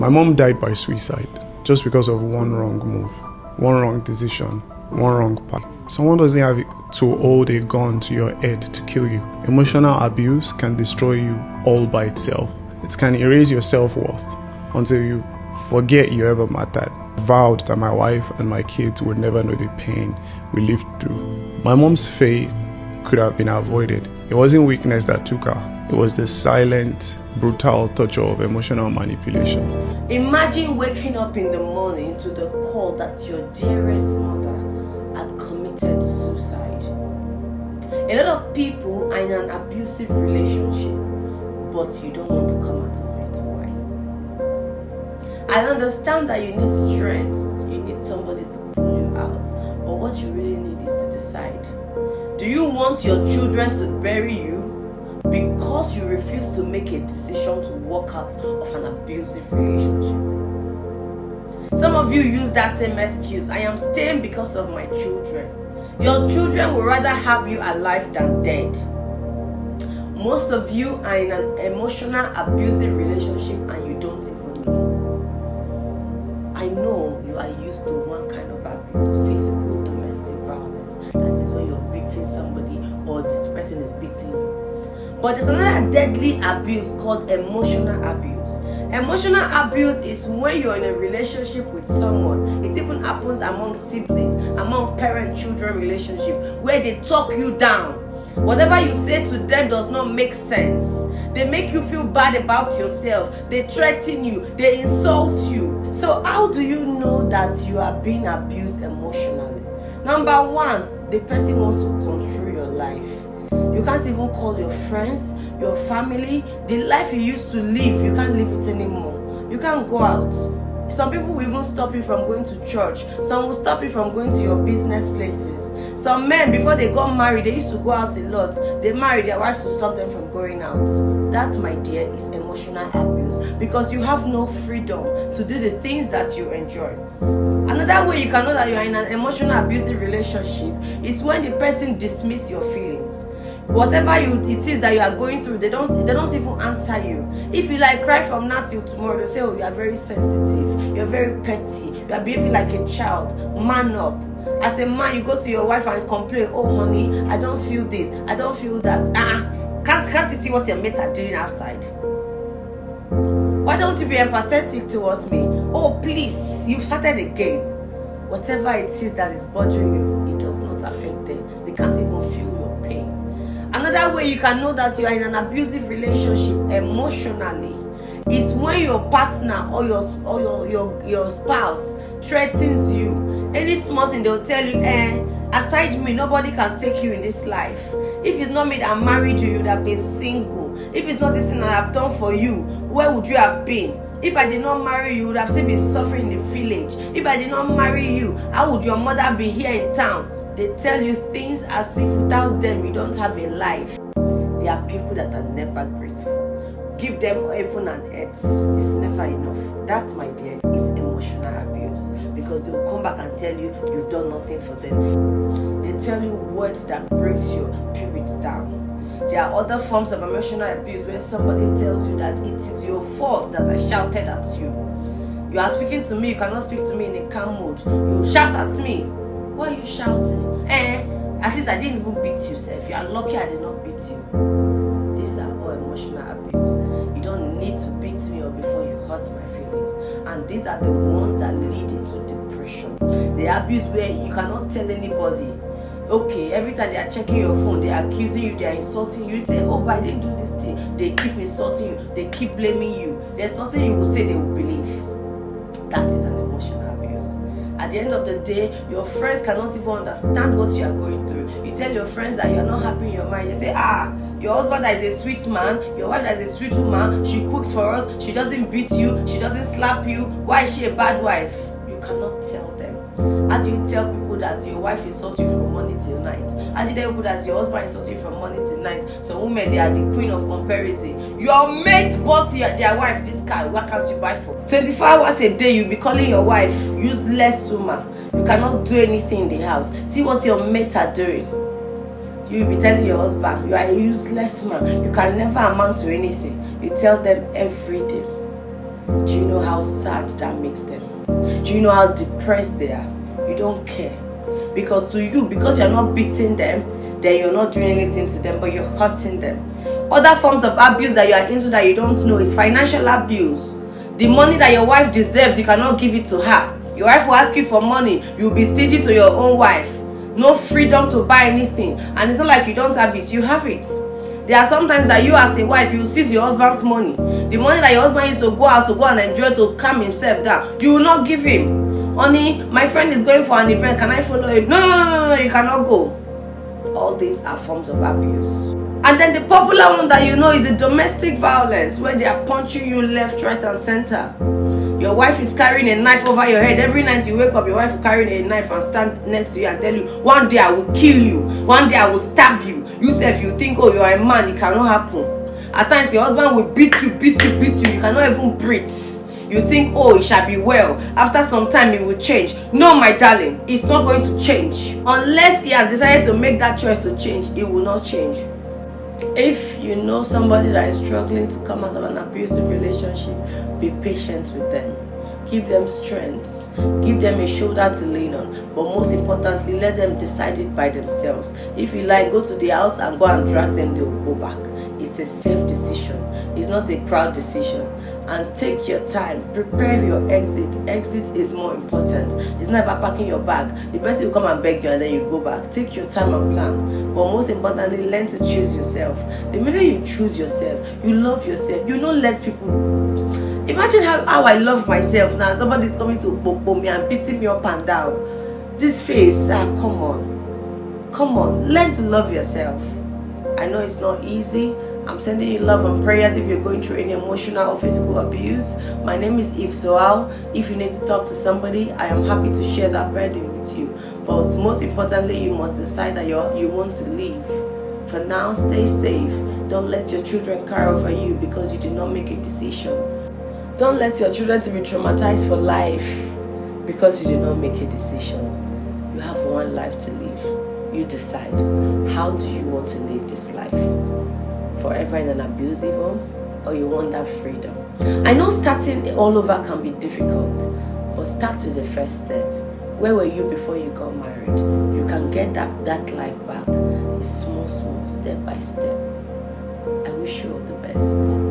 My mom died by suicide just because of one wrong move, one wrong decision, one wrong path. Someone doesn't have to hold a gun to your head to kill you. Emotional abuse can destroy you all by itself. It can erase your self-worth until you forget you ever mattered. I vowed that my wife and my kids would never know the pain we lived through. My mom's fate could have been avoided. It wasn't weakness that took her. It was the silent, brutal torture of emotional manipulation. Imagine waking up in the morning to the call that your dearest mother had committed suicide. A lot of people are in an abusive relationship, but you don't want to come out of it. Why? I understand that you need strength, you need somebody to pull you out, but what you really need is to decide. Do you want your children to bury you because you refuse to make a decision to walk out of an abusive relationship? Some of you use that same excuse. I am staying because of my children. Your children would rather have you alive than dead. Most of you are in an emotional abusive relationship and you don't even know. I know you are used to one kind of abuse, physical, domestic violence. That is when you're beating somebody or this person is beating you. But there's another deadly abuse called emotional abuse. Emotional abuse is when you're in a relationship with someone. It even happens among siblings, among parent-children relationship, where they talk you down. Whatever you say to them does not make sense. They make you feel bad about yourself. They threaten you. They insult you. So how do you know that you are being abused emotionally? Number one, the person wants to control your life. You can't even call your friends, your family. The life you used to live, you can't live it anymore. You can't go out. Some people will even stop you from going to church. Some will stop you from going to your business places. Some men, before they got married, they used to go out a lot. They married their wives to stop them from going out. That, my dear, is emotional abuse because you have no freedom to do the things that you enjoy. Another way you can know that you are in an emotional abusive relationship is when the person dismisses your feelings. Whatever it is that you are going through, they don't even answer you. If you like cry from now till tomorrow, they'll say, oh, you are very sensitive, you're very petty, you are behaving like a child. Man up. As a man, you go to your wife and complain, oh honey, I don't feel this, I don't feel that. Can't you see what your mates are doing outside? Why don't you be empathetic towards me? Oh please, you've started again. Whatever it is that is bothering you, it does not affect them. They can't even feel your pain. Another way you can know that you are in an abusive relationship emotionally is when your partner or your spouse threatens you. Any small thing, they'll tell you, aside me, nobody can take you in this life. If it's not me that married you, you'd have been single. If it's not this thing that I've done for you, where would you have been? If I did not marry you, you would have still been suffering in the village. If I did not marry you, how would your mother be here in town? They tell you things as if without them you don't have a life. There are people that are never grateful. Give them heaven and earth. It's never enough. That, my dear, is emotional abuse. Because they'll come back and tell you you've done nothing for them. They tell you words that breaks your spirit down. There are other forms of emotional abuse where somebody tells you that it is your fault that I shouted at you. You are speaking to me, you cannot speak to me in a calm mood. You shout at me. Why are you shouting? At least I didn't even beat you, sir. You are lucky I did not beat you. These are all emotional abuse. You don't need to beat me up before you hurt my feelings. And these are the ones that lead into depression. The abuse where you cannot tell anybody. Okay, every time they are checking your phone, they are accusing you, they are insulting you. You say, oh, but I didn't do this thing. They keep insulting you. They keep blaming you. There's nothing you will say they will believe. That is an emotional abuse. At the end of the day, your friends cannot even understand what you are going through. You tell your friends that you are not happy in your marriage. They say, your husband that is a sweet man, your wife that is a sweet woman, she cooks for us, she doesn't beat you, she doesn't slap you. Why is she a bad wife? You cannot tell them. How do you tell people that your wife insults you from morning till night? How do you tell people that your husband insults you from morning till night? So women, they are the queen of comparison. Your mate bought their wife this car, why can't you buy for 24 hours a day? You'll be calling your wife useless woman. You cannot do anything in the house. See what your mates are doing. You will be telling your husband you are a useless man. You can never amount to anything. You tell them every day. Do you know how sad that makes them? Do you know how depressed they are? You don't care. Because to you, because you're not beating them, then you're not doing anything to them, but you're hurting them. Other forms of abuse that you are into that you don't know is financial abuse. The money that your wife deserves, you cannot give it to her. Your wife will ask you for money, you'll be stingy to your own wife. No freedom to buy anything. And it's not like you don't have it, you have it. There are sometimes that you as a wife, you seize your husband's money. The money that your husband used to go out to go and enjoy to calm himself down, you will not give him. Honey, my friend is going for an event, can I follow him? No, you cannot go. All these are forms of abuse. And then the popular one that you know is the domestic violence, where they are punching you left, right and center. Your wife is carrying a knife over your head. Every night you wake up, your wife will carry a knife and stand next to you and tell you, one day I will kill you, one day I will stab you. You say if you think, oh, you are a man, it cannot happen. At times your husband will beat you, you cannot even breathe. You think, oh, it shall be well. After some time it will change. No, my darling, it's not going to change. Unless he has decided to make that choice to change, it will not change. If you know somebody that is struggling to come out of an abusive relationship, be patient with them. Give them strength. Give them a shoulder to lean on. But most importantly, let them decide it by themselves. If you like, go to the house and go and drag them, they will go back. It's a safe decision. It's not a crowd decision. And take your time. Prepare your exit. Exit is more important. It's not about packing your bag. The person will come and beg you and then you go back. Take your time and plan. But most importantly, learn to choose yourself. The minute you choose yourself, you love yourself. You don't let people... Imagine how I love myself now. Somebody's coming to boom me and beating me up and down. This face, come on. Learn to love yourself. I know it's not easy. I'm sending you love and prayers if you're going through any emotional or physical abuse. My name is Eve Zoal. If you need to talk to somebody, I am happy to share that burden with you. But most importantly, you must decide that you want to leave. For now, stay safe. Don't let your children cry over you because you did not make a decision. Don't let your children to be traumatized for life because you did not make a decision. You have one life to live. You decide. How do you want to live this life? Forever in an abusive home, or you want that freedom? I know starting all over can be difficult, but start with the first step. Where were you before you got married? You can get that life back. It's small, step by step. I wish you all the best.